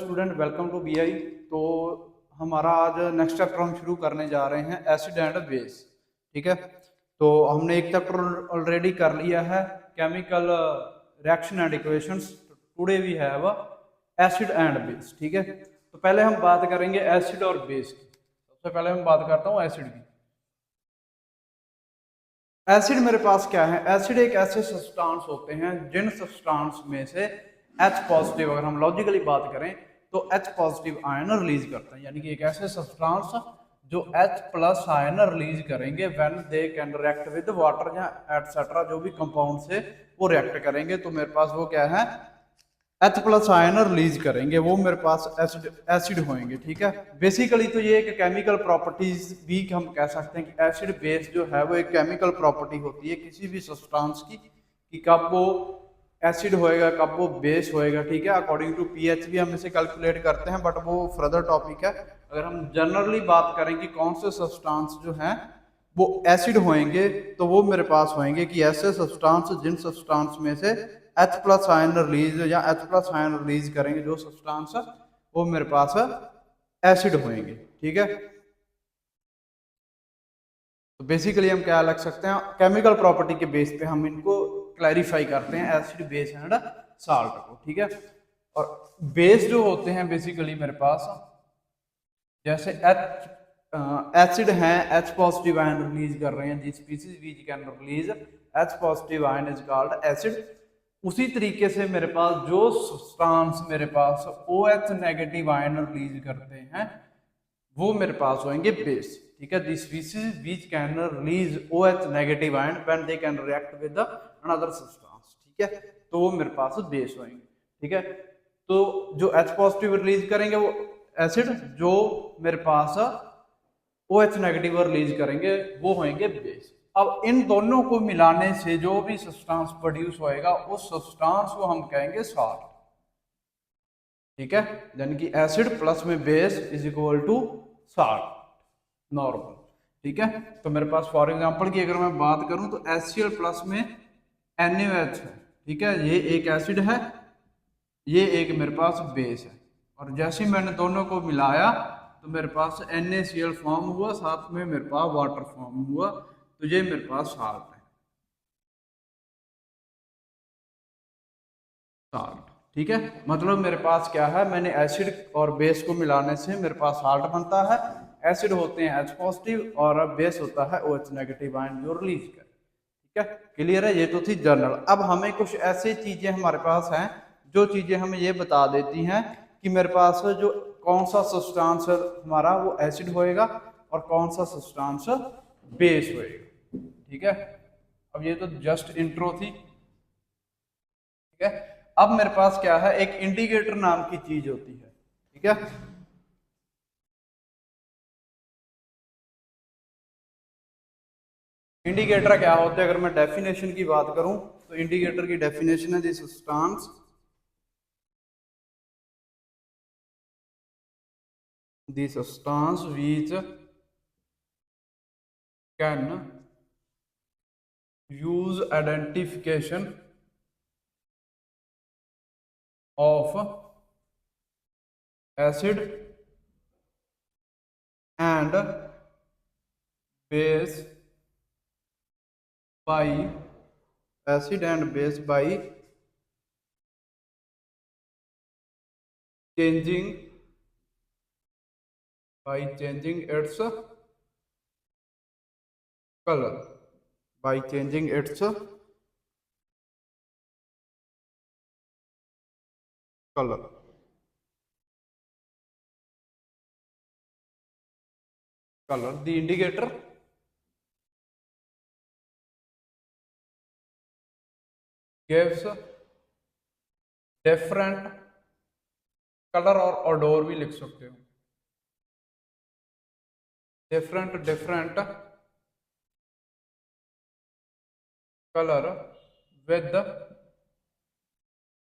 Student, welcome to BI. तो हमारा आज नेक्स्ट चैप्टर हम शुरू करने जा रहे हैं एसिड एंड बेस। ठीक है, तो हमने एक चैप्टर ऑलरेडी कर लिया है, chemical reaction and equations. Today we have acid and base. ठीक है, तो पहले हम बात करेंगे एसिड और बेस की। सबसे पहले मैं बात करता हूँ एसिड की। एसिड मेरे पास क्या है? एसिड एक ऐसे सब्सटेंस होते हैं जिन सब्सटेंस में से H पॉजिटिव, अगर हम लॉजिकली बात करें तो H पॉजिटिव आयन रिलीज करता है, यानी कि एक ऐसे सब्सटेंस जो H प्लस आयन रिलीज करेंगे when they can react with water या एटसेट्रा, जो भी कंपाउंड से वो रिएक्ट करेंगे तो मेरे पास वो क्या है? H प्लस आयन रिलीज करेंगे, वो मेरे पास एसिड होंगे। ठीक है, बेसिकली तो ये एक केमिकल प्रॉपर्टीज भी हम कह सकते हैं कि एसिड बेस जो है वो एक केमिकल प्रॉपर्टी होती है किसी भी सब्सटेंस की, कि कब वो एसिड होएगा कब वो बेस होएगा। ठीक है, अकॉर्डिंग टू पीएच भी हम इसे कैलकुलेट करते हैं, बट वो फर्दर टॉपिक है। अगर हम जनरली बात करें कि कौन से सब्सटेंस जो हैं वो एसिड होंगे, तो वो मेरे पास होंगे कि ऐसे सब्सटेंस जिन सब्सटेंस में से H प्लस आयन रिलीज या H प्लस आयन रिलीज करेंगे जो सब्सटेंस, वो मेरे पास एसिड होंगे। ठीक है, तो बेसिकली हम क्या लग सकते हैं, केमिकल प्रॉपर्टी के बेस पे हम इनको क्लैरिफाई करते हैं, एसिड बेस एंड साल्ट को। ठीक है, और बेस जो होते हैं बेसिकली मेरे पास, जैसे एसिड है H पॉजिटिव आयन रिलीज कर रहे हैं, the species which can release H positive ion is called acid. उसी तरीके से मेरे पास जो सब्सटेंस मेरे पास OH नेगेटिव आयन रिलीज करते हैं वो मेरे पास होंगे बेस। ठीक है, the species which can release OH negative ion when they can react with another substance. ठीक है, तो वो मेरे पास बेस होंगे। ठीक है, तो जो H पॉजिटिव रिलीज करेंगे वो एसिड, जो मेरे पास OH नेगेटिव रिलीज करेंगे वो होंगे बेस। अब इन दोनों को मिलाने से जो भी सब्सटेंस प्रोड्यूस होएगा उस सब्सटेंस को हम कहेंगे सॉल्ट। ठीक है, यानी कि एसिड प्लस में base is equal to salt normal. ठीक है, तो मेरे पास फॉर एग्जांपल की अगर मैं बात करूं तो HCl प्लस में NaOH है। ठीक है, ये एक एसिड है, ये एक मेरे पास बेस है, और जैसे ही मैंने दोनों को मिलाया तो मेरे पास NaCl फॉर्म हुआ, साथ में मेरे पास वाटर फॉर्म हुआ, तो ये मेरे पास साल्ट है, साल्ट। ठीक है, मतलब मेरे पास क्या है, मैंने एसिड और बेस को मिलाने से मेरे पास साल्ट बनता है। एसिड होते हैं H पॉजिटिव और बेस होता है OH नेगेटिव आयन जो रिलीज कर। ठीक है, क्लियर है? ये तो थी जनरल। अब हमें कुछ ऐसी चीजें हमारे पास हैं जो चीजें हमें ये बता देती हैं कि मेरे पास जो कौन सा सब्सटेंस हमारा वो एसिड होएगा और कौन सा सब्सटेंस बेस होएगा। ठीक है, अब ये तो जस्ट इंट्रो थी। ठीक है, अब मेरे पास क्या है, एक इंडिकेटर नाम की चीज होती है। ठीक है, इंडिकेटर क्या होते हैं? अगर मैं डेफिनेशन की बात करूं तो इंडिकेटर की डेफिनेशन है this substance which can use identification of acid and base by changing its color, by changing its color। The indicator gives different color, और odor भी लिख सकते हो, different color with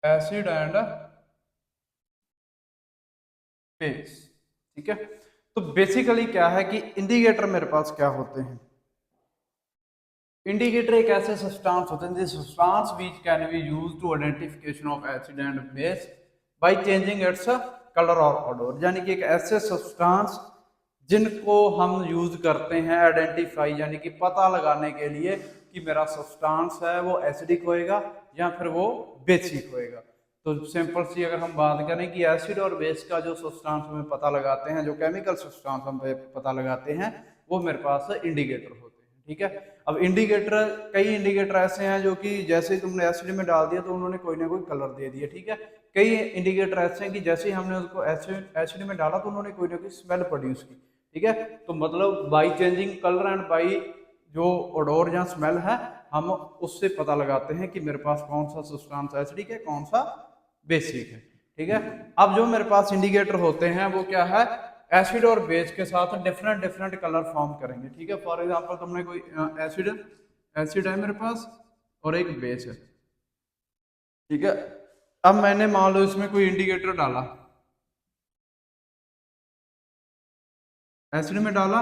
acid and base। ठीक है, तो basically क्या है कि इंडिकेटर मेरे पास क्या होते हैं? इंडिकेटर एक ऐसे सब्सटेंस होते हैं substance which can be used to identification of acid and base by changing its colour और ऑडोर, यानी कि एक ऐसे सब्सटेंस जिनको हम यूज करते हैं आइडेंटिफाई, यानी कि पता लगाने के लिए कि मेरा सब्सटेंस है वो एसिडिक होएगा या फिर वो बेसिक होएगा। तो सिंपल सी अगर हम बात करें कि एसिड और बेस का जो सब्सटेंस हमें पता लगाते हैं, जो केमिकल सब्सटेंस हम पता लगाते हैं, वो मेरे पास इंडिकेटर होते हैं। ठीक है, अब इंडिकेटर, कई इंडिकेटर ऐसे हैं जो कि जैसे ही तुमने एसिड में डाल दिया तो उन्होंने कोई ना कोई कलर दे दिया। ठीक है, कई इंडिकेटर ऐसे हैं कि जैसे ही हमने उसको एसिड में डाला तो उन्होंने कोई ना कोई स्मेल प्रोड्यूस की। ठीक है, तो मतलब by changing colour and by जो ओडोर या स्मेल है, हम उससे पता लगाते हैं कि मेरे पास कौन सा सब्सटेंस एसिडिक है, कौन सा बेसिक है। ठीक है, अब जो मेरे पास इंडिकेटर होते हैं वो क्या है, एसिड और बेस के साथ डिफरेंट डिफरेंट कलर फॉर्म करेंगे। ठीक है, फॉर एग्जांपल तुमने कोई एसिड एसिड है मेरे पास और एक बेस है। ठीक है, अब मैंने मान लो इसमें कोई इंडिकेटर डाला, एसिड में डाला,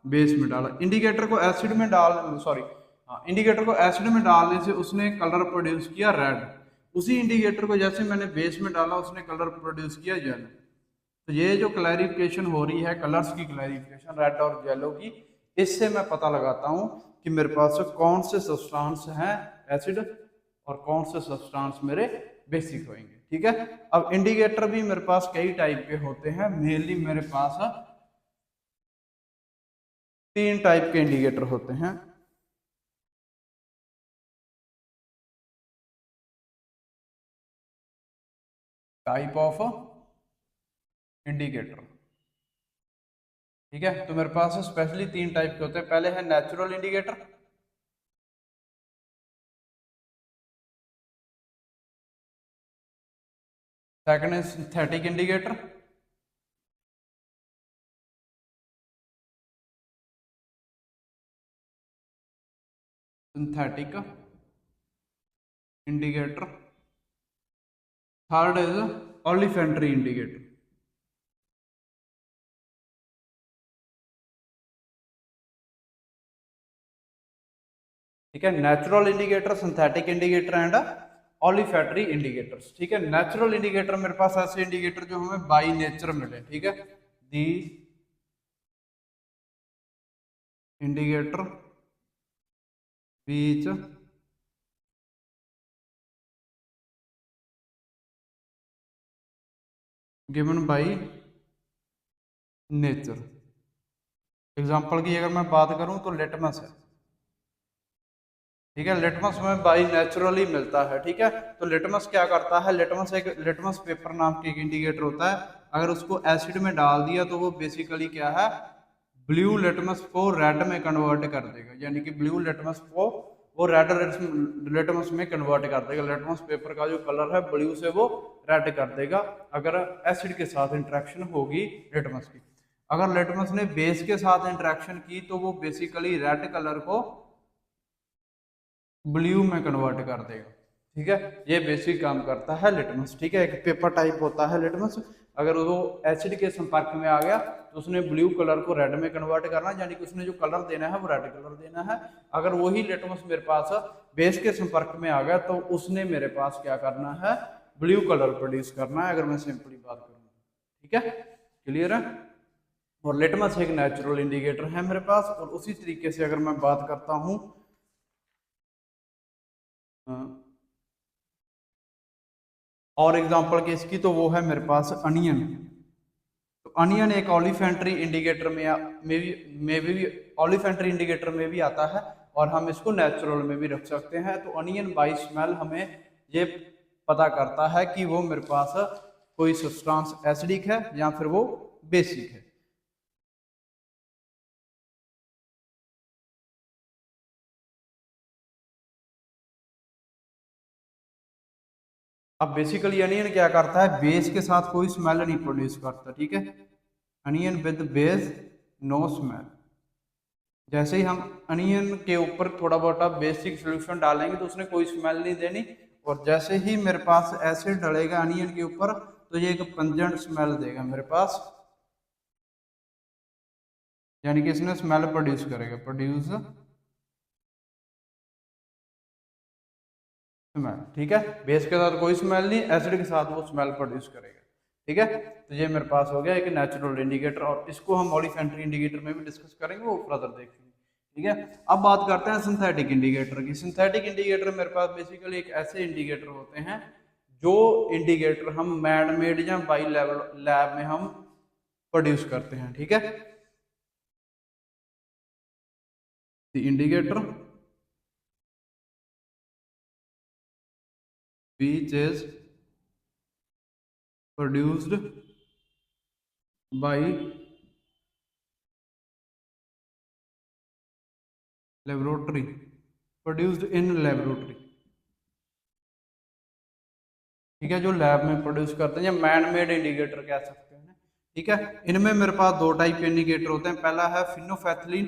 बेस में डाला। इंडिकेटर को एसिड में डाल सॉरी हाँ, इंडिकेटर को एसिड में डालने से उसने कलर प्रोड्यूस किया रेड। उसी इंडिकेटर को जैसे मैंने बेस में डाला उसने कलर प्रोड्यूस किया येलो। तो ये जो क्लैरिफिकेशन हो रही है, कलर्स की क्लैरिफिकेशन रेड और येलो की, इससे मैं पता लगाता हूँ कि मेरे पास कौन से सब्सटेंस हैं एसिड और कौन से सब्सटेंस मेरे बेसिक होंगे। ठीक है, अब इंडिकेटर भी मेरे पास कई टाइप के होते हैं, मेनली मेरे पास 3 टाइप के इंडिकेटर होते हैं। Type of indicator. ठीक है, तो मेरे पास स्पेशली 3 टाइप के होते हैं। पहले है नेचुरल इंडिकेटर, सेकंड है synthetic indicator, synthetic indicator, third is olfactory indicator. ठीक है, natural indicator, synthetic indicator and olfactory indicators. ठीक है, नेचुरल इंडिकेटर मेरे पास ऐसे इंडिकेटर जो हमें बाई नेचर मिले। ठीक है, the indicator which given by nature. Example की अगर मैं बात करूं तो लिटमस है। ठीक है, लिटमस में बाई नेचुरली मिलता है। ठीक है, तो लिटमस क्या करता है, लिटमस पेपर नाम की एक इंडिकेटर होता है। अगर उसको एसिड में डाल दिया तो वो बेसिकली क्या है, ब्लू लिटमस को रेड में कन्वर्ट कर देगा, यानी कि ब्लू लिटमस को वो रेड लिटमस में कन्वर्ट कर देगा। लिटमस पेपर का जो कलर है ब्लू से वो रेड कर देगा अगर एसिड के साथ इंट्रैक्शन होगी लिटमस की। अगर लिटमस ने बेस के साथ इंट्रैक्शन की तो वो बेसिकली रेड कलर को ब्लू में कन्वर्ट कर देगा। ठीक है, ये बेसिक काम करता है लिटमस। ठीक है, एक पेपर टाइप होता है लिटमस। अगर वो एसिड के संपर्क में आ गया तो उसने ब्लू कलर को रेड में कन्वर्ट करना, यानी कि उसने जो कलर देना है वो रेड कलर देना है। अगर वही लिटमस मेरे पास बेस के संपर्क में आ गया तो उसने मेरे पास क्या करना है, ब्लू कलर प्रोड्यूस करना है, अगर मैं सिंपली बात करूँ। ठीक है, क्लियर है। और लिटमस एक नेचुरल इंडिकेटर है मेरे पास। और उसी तरीके से अगर मैं बात करता हूँ और एग्जांपल के इसकी, तो वो है मेरे पास अनियन। तो अनियन एक ओलिफेंट्री इंडिकेटर में भी ओलिफेंट्री इंडिकेटर में भी आता है और हम इसको नेचुरल में भी रख सकते हैं। तो अनियन बाई स्मेल हमें ये पता करता है कि वो मेरे पास कोई सब्सटेंस एसिडिक है या फिर वो बेसिक है। अब बेसिकली अनियन क्या करता है, बेस के साथ कोई स्मेल नहीं प्रोड्यूस करता। ठीक है, onion with base no smell. जैसे ही हम अनियन के ऊपर थोड़ा बहुत बेसिक सोल्यूशन डालेंगे तो उसने कोई स्मेल नहीं देनी, और जैसे ही मेरे पास एसिड डलेगा अनियन के ऊपर तो ये एक पंजेंट स्मेल देगा मेरे पास, यानी कि इसने स्मेल प्रोड्यूस करेगा, प्रोड्यूस स्मेल। ठीक है, बेस के साथ कोई स्मेल नहीं, एसिड के साथ वो स्मेल प्रोड्यूस करेगा। ठीक है, तो ये मेरे पास हो गया एक नेचुरल इंडिकेटर, और इसको हम ओलिफेंट्री इंडिकेटर में भी डिस्कस करेंगे, वो फर्दर देखेंगे। ठीक है, अब बात करते हैं सिंथेटिक इंडिकेटर की। सिंथेटिक इंडिकेटर मेरे पास बेसिकली एक ऐसे इंडिकेटर होते हैं जो इंडिकेटर हम मैन मेड या बाई लेवल लैब में हम प्रोड्यूस करते हैं। ठीक है, the indicator which is produced by laboratory, produced in laboratory। ठीक है, जो लैब में प्रोड्यूस करते हैं या मैन मेड इंडिकेटर कह सकते हैं। ठीक है, इनमें मेरे पास दो टाइप के इंडिकेटर होते हैं। पहला है फिनोफैथलीन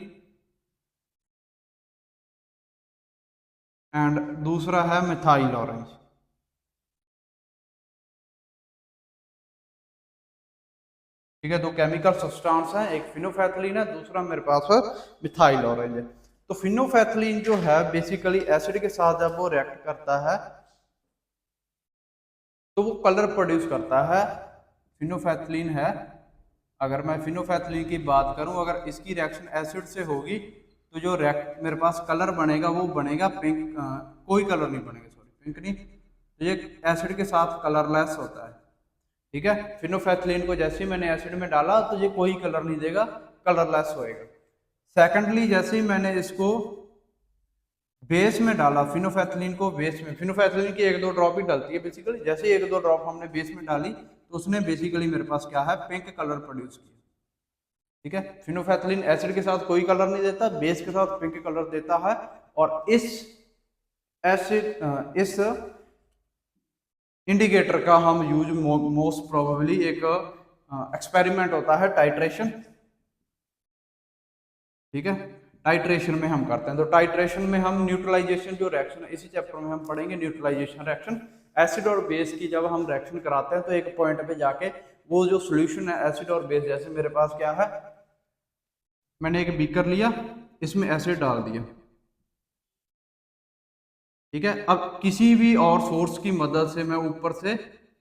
एंड दूसरा है मिथाइल ऑरेंज। ठीक है, दो केमिकल सब्सटेंस हैं, एक फिनोफैथलीन है, दूसरा मेरे पास मिथाइल ऑरेंज है। तो फिनोफैथलीन जो है बेसिकली एसिड के साथ जब वो रिएक्ट करता है तो वो कलर प्रोड्यूस करता है। फिनोफैथलीन है, अगर मैं फिनोफैथलीन की बात करूं, अगर इसकी रिएक्शन एसिड से होगी तो जो रिएक्ट मेरे पास कलर बनेगा वो बनेगा पिंक, कोई कलर नहीं बनेगा, सॉरी पिंक नहीं, तो ये एसिड के साथ कलरलेस होता है। ठीक है, फिनोफैथलीन को जैसे ही मैंने एसिड में डाला तो ये कोई कलर नहीं देगा, कलरलेस होएगा। सेकेंडली जैसे ही मैंने इसको बेस में डाला, फिनोफैथलीन को बेस में, फिनोफैथलीन की एक दो ड्रॉप ही डलती है बेसिकली, जैसे ही एक दो ड्रॉप हमने बेस में डाली तो उसने बेसिकली मेरे पास क्या है, पिंक कलर प्रोड्यूस किया। ठीक है, फिनोफैथलीन एसिड के साथ कोई कलर नहीं देता, बेस के साथ पिंक कलर देता है। और इस एसिड इस इंडिकेटर का हम यूज मोस्ट प्रोबेबली एक एक्सपेरिमेंट होता है टाइट्रेशन। ठीक है, टाइट्रेशन में हम करते हैं, तो टाइट्रेशन में हम न्यूट्रलाइजेशन जो रिएक्शन है, इसी चैप्टर में हम पढ़ेंगे न्यूट्रलाइजेशन रिएक्शन। एसिड और बेस की जब हम रिएक्शन कराते हैं तो एक पॉइंट पे जाके वो जो सॉल्यूशन है एसिड और बेस, जैसे मेरे पास क्या है, मैंने एक बीकर लिया, इसमें एसिड डाल दिया। ठीक है, अब किसी भी और सोर्स की मदद से मैं ऊपर से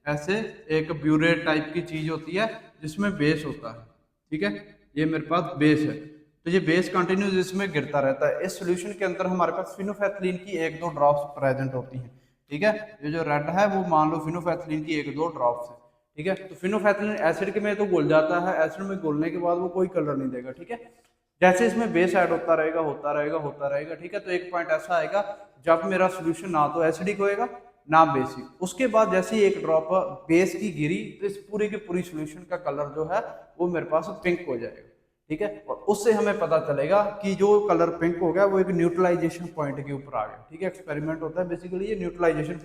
ऐसे एक ब्यूरेट टाइप की चीज होती है जिसमें बेस होता है। ठीक है, ये मेरे पास बेस है, तो ये बेस कंटिन्यूस इसमें गिरता रहता है। इस सॉल्यूशन के अंदर हमारे पास फिनोफैथलीन की एक दो ड्रॉप्स प्रेजेंट होती हैं। ठीक है, ये जो रेड है वो मान लो फिनोफैथलीन की एक दो ड्रॉप्स है। ठीक है, तो फिनोफैथलीन एसिड के में तो घुल जाता है, एसिड में घुलने के बाद वो कोई कलर नहीं देगा। ठीक है, जैसे इसमें बेस ऐड होता रहेगा होता रहेगा होता रहेगा। ठीक है, तो एक पॉइंट ऐसा आएगा जब मेरा सोल्यूशन ना तो एसिडिक होएगा ना बेसिक, उसके बाद जैसे ही एक ड्रॉप बेस की गिरी तो इस पूरी के पूरी सोल्यूशन का कलर जो है वो मेरे पास पिंक हो जाएगा। ठीक है, और उससे हमें पता चलेगा कि जो कलर पिंक हो गया वो एक न्यूट्रलाइजेशन पॉइंट के ऊपर आ गया। ठीक है, एक्सपेरिमेंट होता है बेसिकली ये न्यूट्रलाइजेशन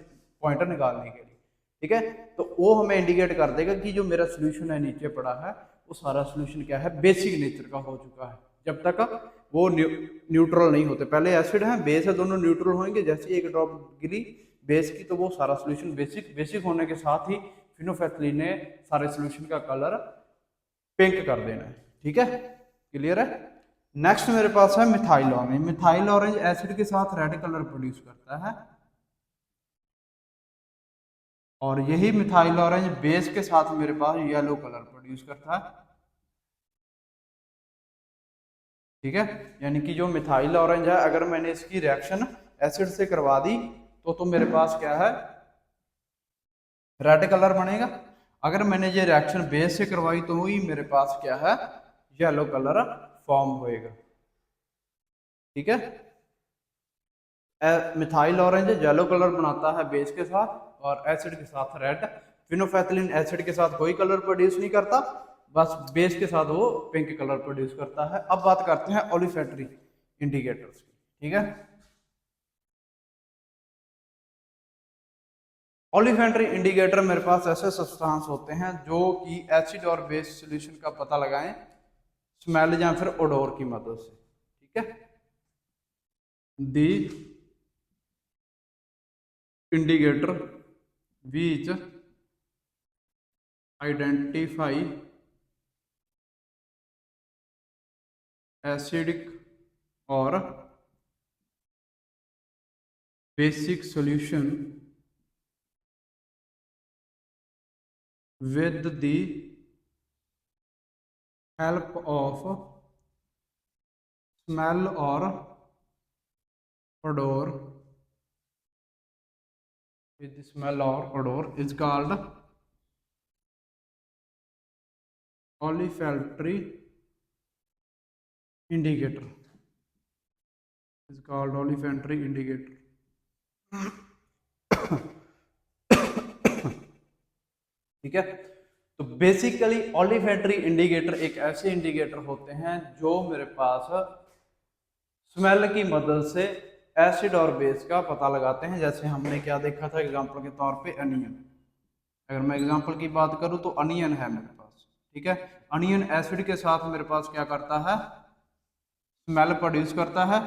पॉइंट निकालने के लिए। ठीक है, तो वो हमें इंडिकेट कर देगा कि जो मेरा सोल्यूशन है नीचे पड़ा है वो सारा सोल्यूशन क्या है, बेसिक नेचर का हो चुका है। जब तक वो न्यूट्रल नहीं होते, पहले एसिड है बेस है दोनों न्यूट्रल होंगे, जैसे एक ड्रॉप गिरी बेस की तो वो सारा सोल्यूशन बेसिक, बेसिक होने के साथ ही फिनोफैथलीन ने सारे सोल्यूशन का कलर पिंक कर देना है। ठीक है, क्लियर है। नेक्स्ट मेरे पास है methyl orange. Methyl orange acid के साथ रेड कलर प्रोड्यूस करता है, और यही मिथाइल ऑरेंज बेस के साथ मेरे पास येलो कलर प्रोड्यूस करता है। ठीक है, यानी कि जो मिथाइल ऑरेंज है अगर मैंने इसकी रिएक्शन एसिड से करवा दी तो मेरे पास क्या है, रेड कलर बनेगा। अगर मैंने ये रिएक्शन बेस से करवाई तो ही मेरे पास क्या है, येलो कलर फॉर्म होएगा। ठीक है, मिथाइल ऑरेंज येलो कलर बनाता है बेस के साथ और एसिड के साथ रेड। फिनोफैथलीन एसिड के साथ कोई कलर प्रोड्यूस नहीं करता, बस बेस के साथ वो पिंक कलर प्रोड्यूस करता है। अब बात करते हैं ओलिफैक्टरी इंडिकेटर्स की। ठीक है, ओलिफैक्टरी इंडिकेटर मेरे पास ऐसे सब्सटेंस होते हैं जो कि एसिड और बेस सॉल्यूशन का पता लगाएं स्मेल या फिर ओडोर की मदद से। ठीक है, the indicator which identify acidic or basic solution with the help of smell or odor, with the smell or odor is called olfactory indicator, is called olfactory indicator। ठीक है, तो बेसिकली ऑलिफैक्टरी इंडिकेटर एक ऐसे इंडिकेटर होते हैं जो मेरे पास smell की मदद से एसिड और बेस का पता लगाते हैं। जैसे हमने क्या देखा था एग्जांपल के तौर पे अनियन, अगर मैं एग्जांपल की बात करूं तो अनियन है मेरे पास, ठीक है, अनियन एसिड के साथ मेरे पास क्या करता है, स्मेल प्रोड्यूस करता है,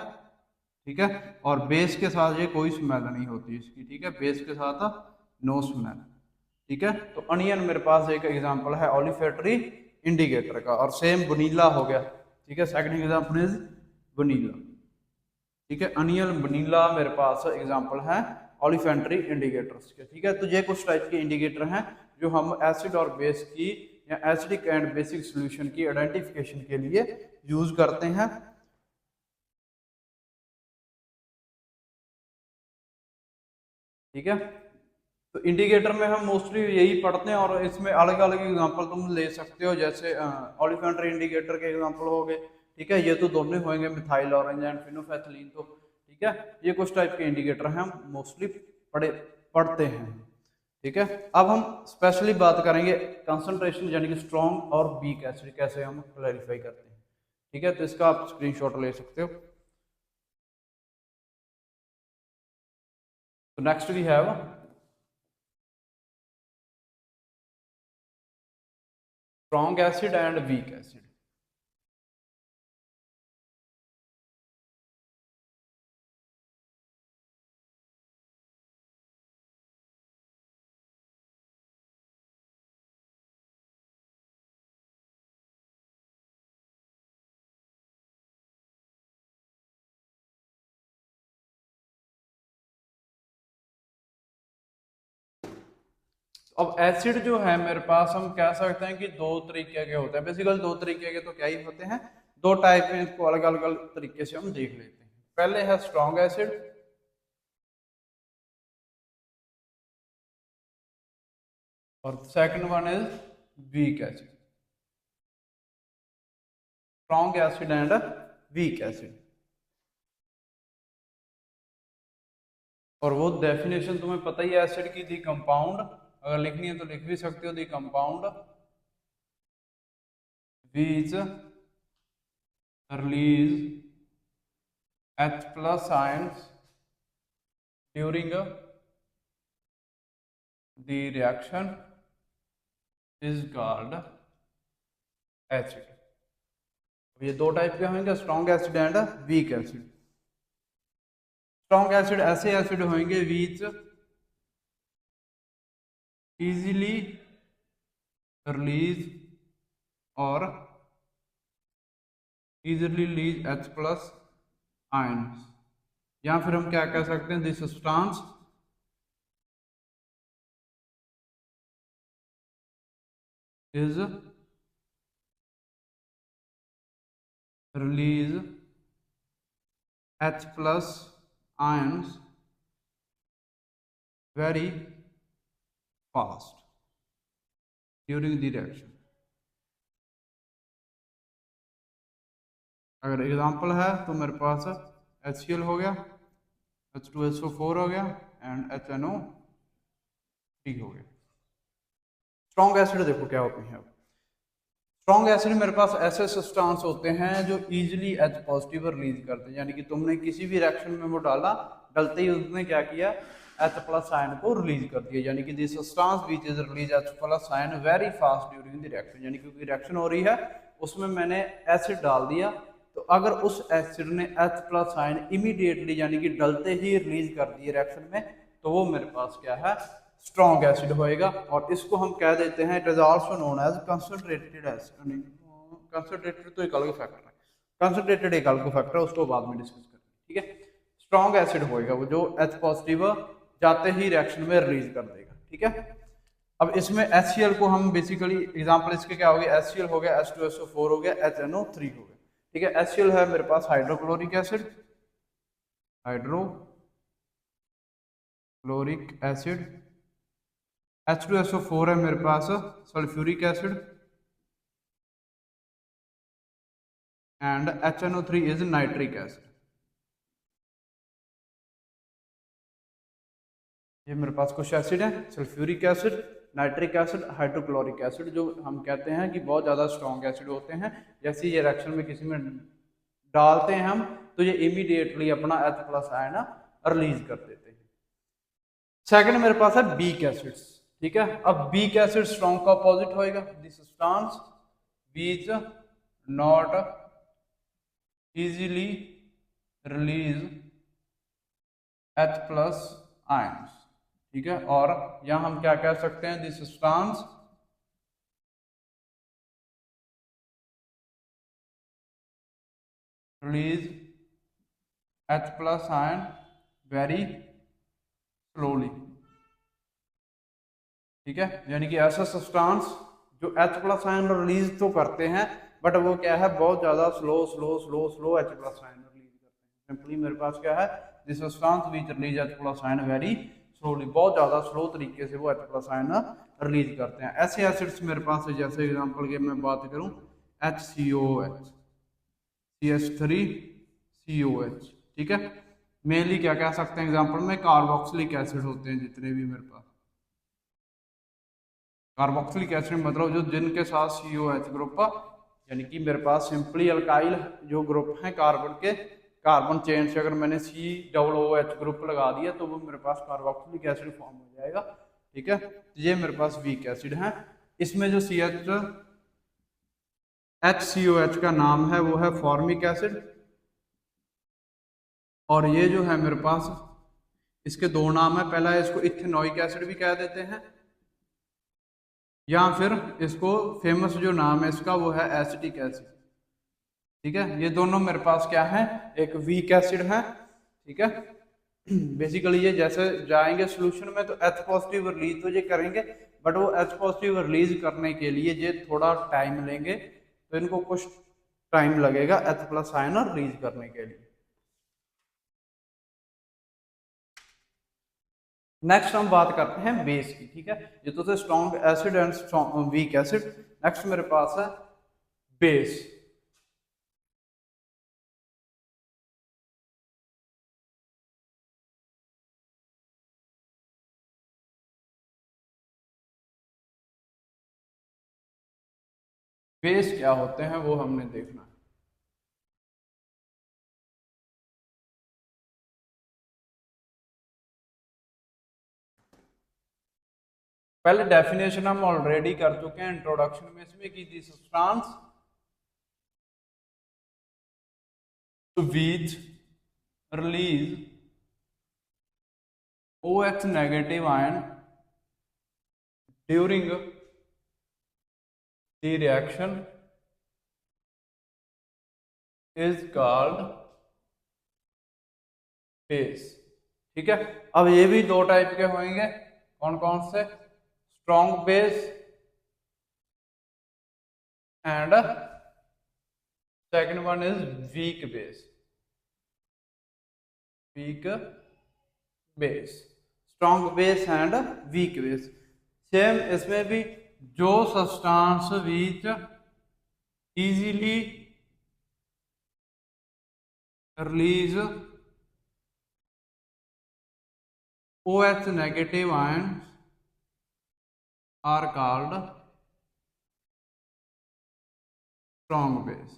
ठीक है, और बेस के साथ ये कोई स्मेल नहीं होती इसकी, ठीक है, बेस के साथ नो स्मेल, ठीक है। तो अनियन मेरे पास एक एग्जांपल है ऑलिफैक्टरी इंडिकेटर का। और सेम वनीला हो गया, ठीक है, सेकंड एग्जांपल इज वनीला, ठीक है, अनियन वनीला मेरे पास एग्जांपल है ऑलिफैक्टरी इंडिकेटर्स के, ठीक है। तो ये कुछ टाइप के इंडिकेटर हैं जो हम एसिड और बेस की या एसिडिक एंड बेसिक सॉल्यूशन की आइडेंटिफिकेशन के लिए यूज करते हैं, ठीक है। तो इंडिकेटर में हम मोस्टली यही पढ़ते हैं और इसमें अलग अलग एग्जांपल तुम ले सकते हो, जैसे ऑलिफैक्टरी इंडिकेटर के एग्जांपल हो गए, ठीक है, ये तो दोनों होंगे मिथाइल ऑरेंज एंड फिनोफेथलीन, तो ठीक है, ये कुछ टाइप के इंडिकेटर हैं हम मोस्टली पढ़ते हैं, ठीक है। अब हम स्पेशली बात करेंगे कंसंट्रेशन यानी कि स्ट्रॉन्ग और वीक एसिड कैसे हम क्लैरिफाई करते हैं, ठीक है। तो इसका आप स्क्रीनशॉट ले सकते हो। तो next we have strong acid and weak acid। अब एसिड जो है मेरे पास हम कह सकते हैं कि दो तरीके के होते हैं, बेसिकली दो तरीके के तो क्या ही होते हैं, दो टाइप में, इसको अलग अलग तरीके से हम देख लेते हैं। पहले है स्ट्रॉन्ग एसिड और second one is weak acid, strong acid and weak acid. और वो डेफिनेशन तुम्हें पता ही है एसिड की, दी कंपाउंड, अगर लिखनी है तो लिख भी सकते हो, the compound which release H plus ions during the reaction is called acid। ये दो टाइप के होंगे, strong acid and weak acid. Strong acid ऐसे एसिड होंगे which easily release और easily release H plus ions, या फिर हम क्या कह सकते हैं, this substance is release H plus ions very fast during the reaction। अगर एग्जांपल है तो मेरे पास HCl हो गया, H2SO4 हो गया एंड HNO3 हो गया। स्ट्रॉन्ग एसिड देखो क्या होती है। स्ट्रॉन्ग एसिड मेरे पास ऐसे सब्सटेंस होते हैं जो इजीली H पॉजिटिव रिलीज करते हैं, यानी कि तुमने किसी भी रिएक्शन में वो डाला, डलते ही उसने क्या किया, H प्लस आयन को रिलीज कर दिया, यानी कि this substance which is release H plus ion very fast during the reaction, यानी कि रिएक्शन हो रही है उसमें मैंने एसिड डाल दिया, तो अगर उस एसिड ने H प्लस आयन इमीडिएटली यानी कि डलते ही रिलीज कर दिए रिएक्शन में, तो वो मेरे पास क्या है, स्ट्रॉन्ग एसिड होएगा। और इसको हम कह देते हैं, it is also known as concentrated acid. Concentrated तो एक अलग फैक्टर है, कंसंट्रेटेड एक अलग फैक्टर है, उसको बाद में डिस्कस करेंगे, ठीक है। स्ट्रॉन्ग एसिड होएगा वो जो H पॉजिटिव जाते ही रिएक्शन में रिलीज कर देगा, ठीक है। अब इसमें HCl को हम बेसिकली एग्जांपल इसके क्या हो गया, HCl हो गया, H2SO4 हो गया, HNO3 हो गया, ठीक है। HCl है मेरे पास hydrochloric acid, hydrochloric acid. H2SO4 है मेरे पास sulphuric acid, and HNO3 is nitric acid. ये मेरे पास कुछ एसिड है, sulphuric acid, nitric acid, hydrochloric acid, जो हम कहते हैं कि बहुत ज़्यादा स्ट्रॉन्ग एसिड होते हैं। जैसे ये रिएक्शन में किसी में डालते हैं हम, तो ये इमीडिएटली अपना H+ आयन रिलीज कर देते हैं। सेकंड मेरे पास है वीक एसिड्स, ठीक है। अब वीक एसिड स्ट्रॉन्ग का अपोजिट होएगा, this substance which not easily release H+ ions, ठीक है। और यहां हम क्या कह सकते हैं, this substance release H+ ion very slowly, ठीक है। यानी कि ऐसा सब्सटेंस जो H+ आयन रिलीज तो करते हैं, बट वो क्या है, बहुत ज्यादा स्लो H+ आयन रिलीज करते हैं। सिंपली मेरे पास क्या है, this substance which release H+ ion very slowly, बहुत ज्यादा स्लो तरीके से वो H+ आयन रिलीज करते हैं। ऐसे एसिड्स मेरे पास है, जैसे एग्जांपल की मैं बात करूं, HCOH, CH3COH, ठीक है। मेनली क्या कह सकते हैं एग्जांपल में, कार्बोक्सिलिक एसिड होते हैं जितने भी मेरे पास। कार्बोक्सिलिक एसिड मतलब जो जिनके साथ COH ग्रुप, यानी कि मेरे पास सिंपली अल्काइल जो ग्रुप हैं कार्बन के, कार्बन चेन से अगर मैंने COOH ग्रुप लगा दिया तो वो मेरे पास कार्बोक्सिलिक एसिड फॉर्म हो जाएगा, ठीक है। तो ये मेरे पास वीक एसिड है। इसमें जो HCOH का नाम है वो है फॉर्मिक एसिड, और ये जो है मेरे पास, इसके दो नाम है, पहला इसको इथेनोइक एसिड भी कह देते हैं, या फिर इसको फेमस जो नाम है इसका वो है एसिटिक एसिड, ठीक है। ये दोनों मेरे पास क्या है, एक वीक एसिड है, ठीक है। बेसिकली ये जैसे जाएंगे सोल्यूशन में तो H+ रिलीज तो ये करेंगे, बट वो H+ रिलीज करने के लिए ये थोड़ा टाइम लेंगे, तो इनको कुछ टाइम लगेगा H+ आयन रिलीज करने के लिए। नेक्स्ट हम बात करते हैं बेस की, ठीक है। ये तो थे strong acid and weak acid. Next मेरे पास है बेस। बेस क्या होते हैं वो हमने देखना है। पहले डेफिनेशन हम ऑलरेडी कर चुके हैं इंट्रोडक्शन में, इसमें की थी substance which release OH negative ion during the reaction is called base, ठीक है। अब ये भी दो टाइप के होंगे, कौन कौन से, strong base and second one is weak base, weak base, strong base and weak base. Same इसमें भी जो substance which easily release OH negative ions are called strong base,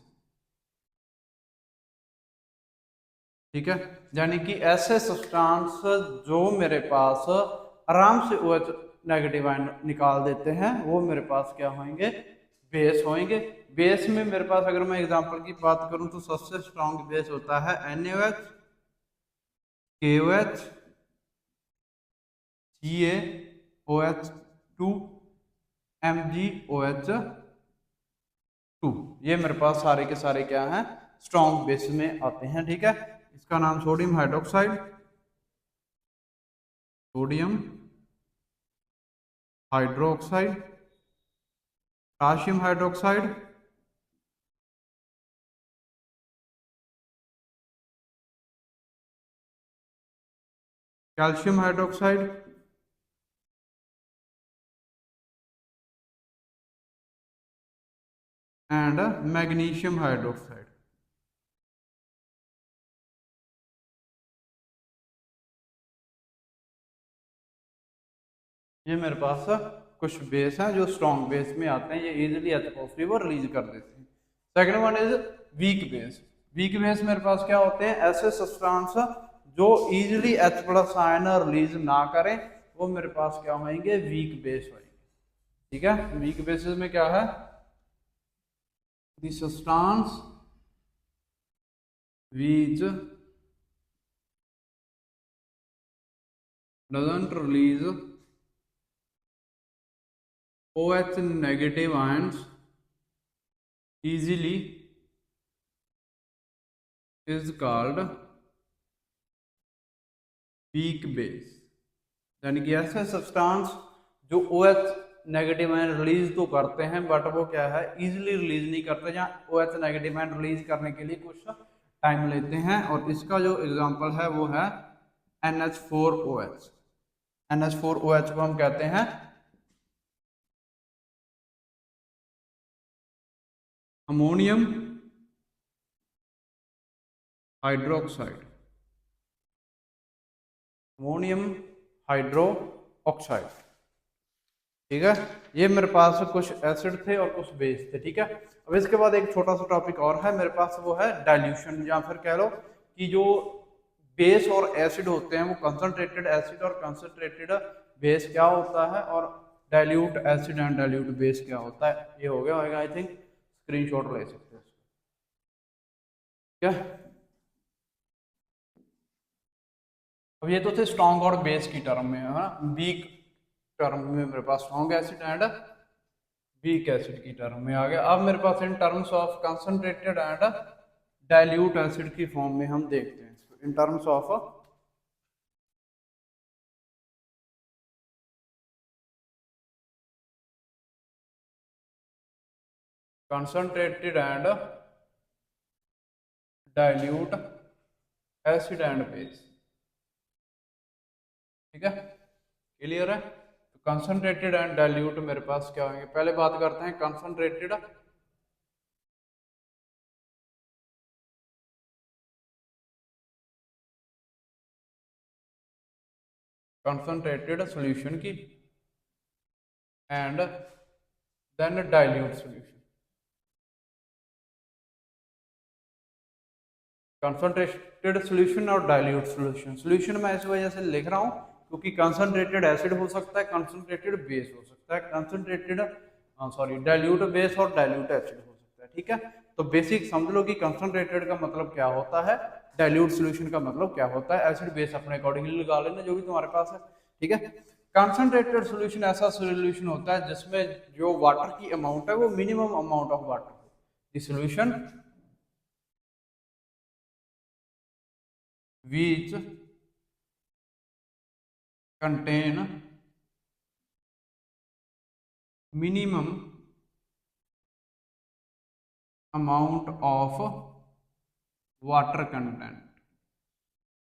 ठीक है। यानी कि ऐसे सब्सटेंस जो मेरे पास आराम से OH नेगेटिव आयन निकाल देते हैं वो मेरे पास क्या होंगे, बेस होंगे। बेस में मेरे पास अगर मैं एग्जांपल की बात करूं तो सबसे स्ट्रॉन्ग बेस होता है NaOH, KOH, CaOH2, MgOH2, ये मेरे पास सारे के सारे क्या हैं, स्ट्रॉन्ग बेस में आते हैं, ठीक है। इसका नाम sodium hydroxide, sodium hydroxide, potassium hydroxide, calcium hydroxide, and magnesium hydroxide. ये मेरे पास कुछ बेस हैं जो स्ट्रॉन्ग बेस में आते हैं, ये इजीली H पॉजिटिव और रिलीज कर देते हैं। Second one is weak base. Weak base मेरे पास क्या होते हैं, ऐसे सब्सटेंस जो easily H plus ion release ना करें, वो मेरे पास क्या होंगे, वीक बेस होंगे। ठीक है, वीक बेसिस में क्या है, the substance which doesn't release OH negative ions easily is called weak base। यानी कि ऐसे सब्सटेंस जो OH नेगेटिव आयन रिलीज तो करते हैं बट वो क्या है, इजीली रिलीज नहीं करते, जहाँ OH नेगेटिव आयन रिलीज करने के लिए कुछ टाइम लेते हैं। और इसका जो एग्जांपल है वो है NH4OH। NH4OH को हम कहते हैं ammonium hydroxide, ammonium hydro oxide. ठीक है, ये मेरे पास कुछ एसिड थे और कुछ बेस थे। ठीक है, अब इसके बाद एक छोटा सा टॉपिक और है मेरे पास, वो है डाइल्यूशन, या फिर कह लो कि जो बेस और एसिड होते हैं वो कंसंट्रेटेड एसिड और कंसंट्रेटेड बेस क्या होता है, और dilute acid and dilute base क्या होता है। ये हो गया होगा, आई थिंक स्क्रीनशॉट ले सकते हैं। क्या, अब ये तो थे स्ट्रॉन्ग और बेस की टर्म में, है ना। वीक टर्म में मेरे पास strong acid and weak acid की टर्म में आ गया। अब मेरे पास in terms of concentrated and dilute acid की फॉर्म में हम देखते हैं इसको, in terms of concentrated and dilute acid and base. ठीक है, क्लियर है। तो कंसंट्रेटेड एंड डाइल्यूट मेरे पास क्या होंगे, पहले बात करते हैं कंसंट्रेटेड सॉल्यूशन की and then dilute solution. Concentrated solution और डाइल्यूट सॉल्यूशन। सॉल्यूशन मैं इस वजह से लिख रहा हूँ क्योंकि कंसंट्रेटेड एसिड हो सकता है, कंसंट्रेटेड बेस हो सकता है, कंसंट्रेटेड सॉरी डाइल्यूट बेस और डाइल्यूट एसिड हो सकता है। ठीक है, तो बेसिक समझ लो कि कंसंट्रेटेड का मतलब क्या होता है, डाइल्यूट सॉल्यूशन का मतलब क्या होता है। एसिड बेस अपने अकॉर्डिंगली लगा लेना जो भी तुम्हारे पास है। ठीक है, कंसंट्रेटेड सॉल्यूशन ऐसा सॉल्यूशन होता है जिसमें जो वाटर की अमाउंट है वो मिनिमम अमाउंट ऑफ वाटर हो। The solution which contain minimum amount of water content,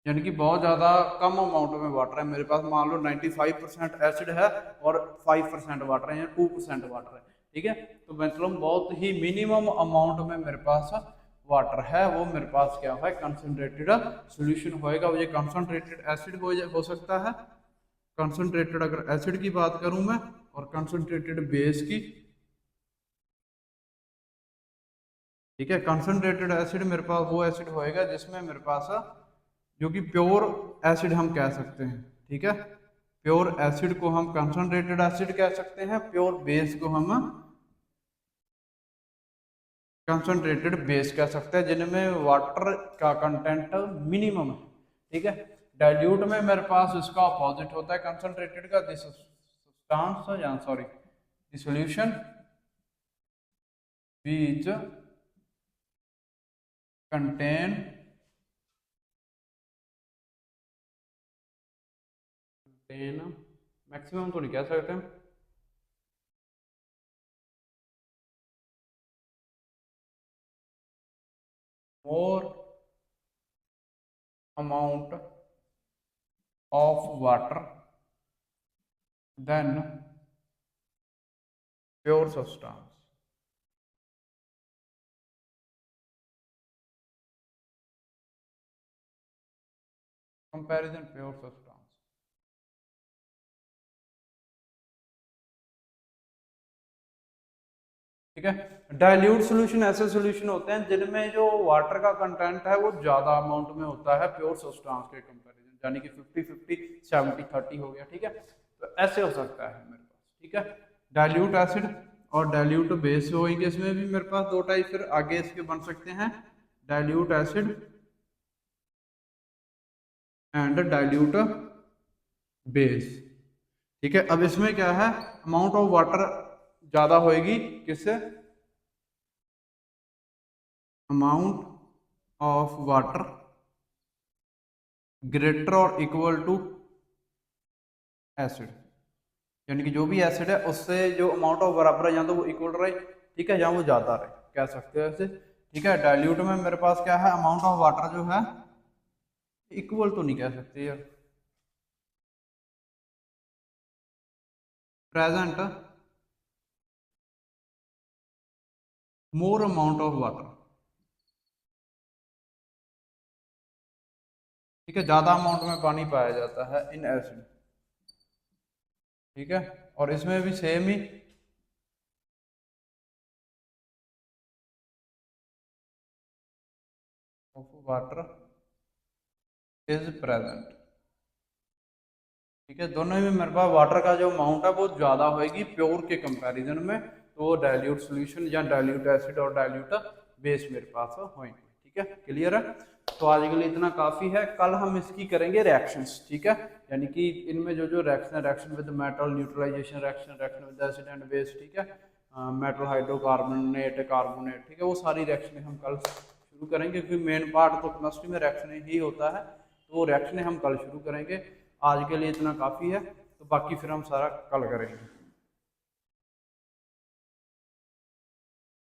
यानी कि बहुत ज़्यादा कम अमाउंट में वाटर है मेरे पास। मान लो 95% एसिड है और 5% वाटर है या 2% वाटर है। ठीक है, तो मतलब बहुत ही मिनिमम अमाउंट में मेरे पास वाटर है, वो मेरे पास क्या है, कंसंट्रेटेड सॉल्यूशन होएगा। वो ये कंसंट्रेटेड एसिड हो सकता है, कंसंट्रेटेड अगर एसिड की बात करूं मैं, और कंसंट्रेटेड बेस की। ठीक है, कंसंट्रेटेड एसिड मेरे पास वो एसिड होएगा जिसमें मेरे पास जो कि प्योर एसिड हम कह सकते हैं। ठीक है, प्योर एसिड को हम कंसंट्रेटेड एसिड कह सकते हैं, प्योर बेस को हम कंसंट्रेटेड बेस कह सकते हैं, जिनमें वाटर का कंटेंट मिनिमम है। ठीक है, डाइल्यूट में मेरे पास इसका अपोजिट होता है कंसंट्रेटेड का, दिस सब्सटेंस या sorry the solution which contain maximum तो नहीं कह सकते, more amount of water than pure substance. Comparison pure substance. ठीक है। डाइल्यूट सॉल्यूशन ऐसे सॉल्यूशन होते हैं जिनमें जो वाटर का कंटेंट है वो ज्यादा अमाउंट में होता है प्योर सब्सटेंस के कंपैरिजन, यानी कि 50-50 70-30 हो गया। ठीक है, तो ऐसे हो सकता है मेरे पास। ठीक है, डाइल्यूट एसिड और डाइल्यूट बेस होंगे, इसमें भी मेरे पास दो टाइप फिर आगे इसके बन सकते हैं, dilute acid and dilute base. ठीक है, अब इसमें क्या है, अमाउंट ऑफ वाटर ज्यादा होएगी, किससे, अमाउंट ऑफ वाटर ग्रेटर और इक्वल टू एसिड, यानी कि जो भी एसिड है उससे जो अमाउंट ऑफ बराबर है, या तो वो इक्वल रहे, ठीक है, या वो ज्यादा रहे, कह सकते हो ऐसे। ठीक है, डाइल्यूट में मेरे पास क्या है, अमाउंट ऑफ वाटर जो है इक्वल तो नहीं कह सकते यार, present more amount of water. ठीक है, ज्यादा अमाउंट में पानी पाया जाता है इन एसिड। ठीक है, और इसमें भी same he of water is present. ठीक है, दोनों में मेरे पास वाटर का जो अमाउंट है वो ज्यादा होगी प्योर के कंपैरिजन में, तो वो डाइल्यूट सॉल्यूशन या डाइल्यूट एसिड और डाइल्यूट बेस मेरे पास होंगे। ठीक है, क्लियर है। तो आज के लिए इतना काफी है, कल हम इसकी करेंगे रिएक्शंस। ठीक है, यानी कि इनमें जो जो reaction with metal, neutralization reaction, reaction with acid and base, ठीक है, मेटल हाइड्रोकार्बोनेट, कार्बोनेट, ठीक है, वो सारी रिएक्शन हम कल शुरू करेंगे, क्योंकि मेन पार्ट तो केमिस्ट्री में रिएक्शन ही होता है, तो वो रिएक्शन हम कल शुरू करेंगे। आज के लिए इतना काफ़ी है, तो बाकी फिर हम सारा कल करेंगे।